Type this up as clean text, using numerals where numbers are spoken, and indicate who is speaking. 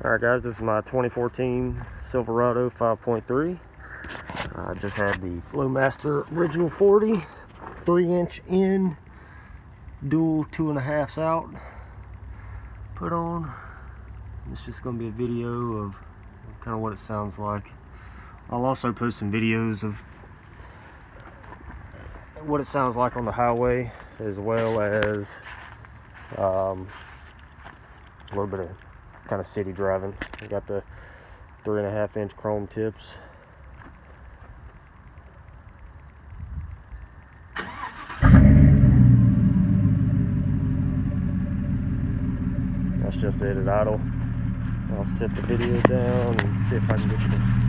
Speaker 1: Alright guys, this is my 2014 Silverado 5.3. I just had the Flowmaster original 40, 3-inch in, dual 2.5s out put on. It's just going to be a video of kind of what it sounds like. I'll also post some videos of what it sounds like on the highway, as well as a little bit of kind of city driving. I got the 3.5-inch chrome tips. That's just it at idle. I'll set the video down and see if I can get some